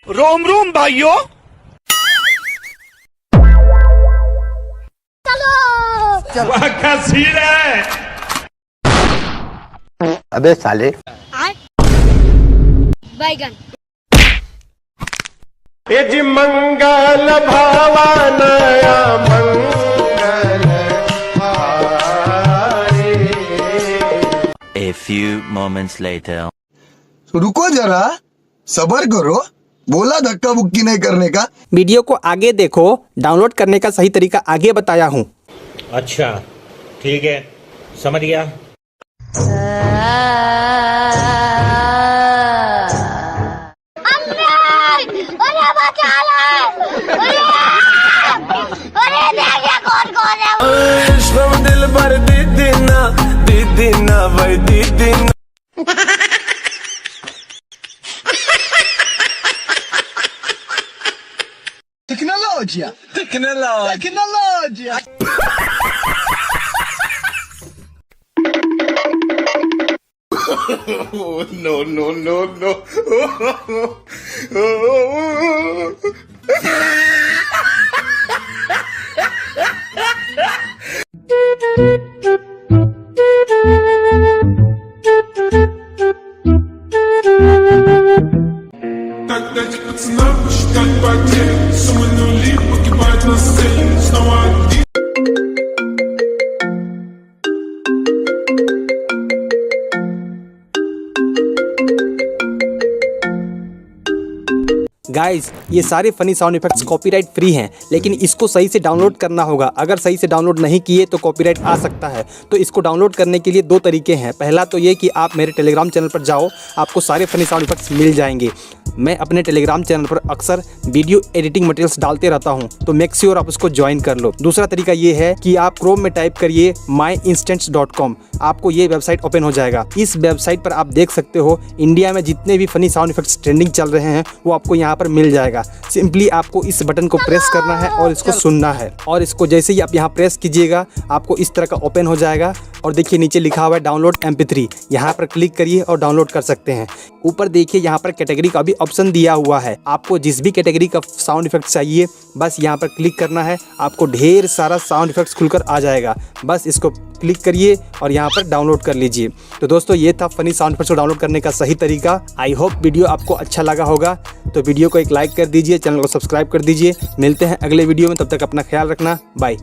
रोम रोम भाइयों। वाह क्या सीन है। अबे साले बैगन ये जी मंगल भावानया मंगल हारे। A few moments later. रुको जरा, सबर करो, बोला धक्का बुक्की नहीं करने का। वीडियो को आगे देखो, डाउनलोड करने का सही तरीका आगे बताया हूँ। अच्छा ठीक है, समझ गया। दिल भर दीदी ना भाई दीदी ना। Tecnologia. Oh, no. Так пацана посчитать потери. Суммы нули погибают на сцене. Снова один. गाइस, ये सारे funny sound effects copyright free हैं, लेकिन इसको सही से डाउनलोड करना होगा। अगर सही से डाउनलोड नहीं किए तो कॉपीराइट आ सकता है। तो इसको डाउनलोड करने के लिए दो तरीके हैं। पहला तो ये कि आप मेरे टेलीग्राम चैनल पर जाओ, आपको सारे फनी साउंड इफेक्ट्स मिल जाएंगे। मैं अपने टेलीग्राम चैनल पर अक्सर वीडियो एडिटिंग मटेरियल्स डालते रहता हूँ, तो मेक श्योर आप उसको ज्वाइन कर लो। दूसरा तरीका ये है कि आप क्रोम में टाइप करिए myinstants.com, आपको ये वेबसाइट ओपन हो जाएगा। इस वेबसाइट पर आप देख सकते हो इंडिया में जितने भी फनी साउंड इफेक्ट्स ट्रेंडिंग चल रहे हैं वो आपको यहाँ पर मिल जाएगा। सिंपली आपको इस बटन को प्रेस करना है और इसको सुनना है, और इसको जैसे ही आप यहाँ प्रेस कीजिएगा आपको इस तरह का ओपन हो जाएगा। और देखिए नीचे लिखा हुआ है डाउनलोड MP3, यहाँ पर क्लिक करिए और डाउनलोड कर सकते हैं। ऊपर देखिए यहाँ पर कैटेगरी का भी ऑप्शन दिया हुआ है, आपको जिस भी कैटेगरी का साउंड इफेक्ट चाहिए बस यहाँ पर क्लिक करना है, आपको ढेर सारा साउंड इफेक्ट्स खुलकर आ जाएगा। बस इसको क्लिक करिए और यहाँ पर डाउनलोड कर लीजिए। तो दोस्तों ये था फनी साउंड इफेक्ट्स को डाउनलोड करने का सही तरीका। आई होप वीडियो आपको अच्छा लगा होगा, तो वीडियो को एक लाइक कर दीजिए, चैनल को सब्सक्राइब कर दीजिए। मिलते हैं अगले वीडियो में, तब तक अपना ख्याल रखना, बाय।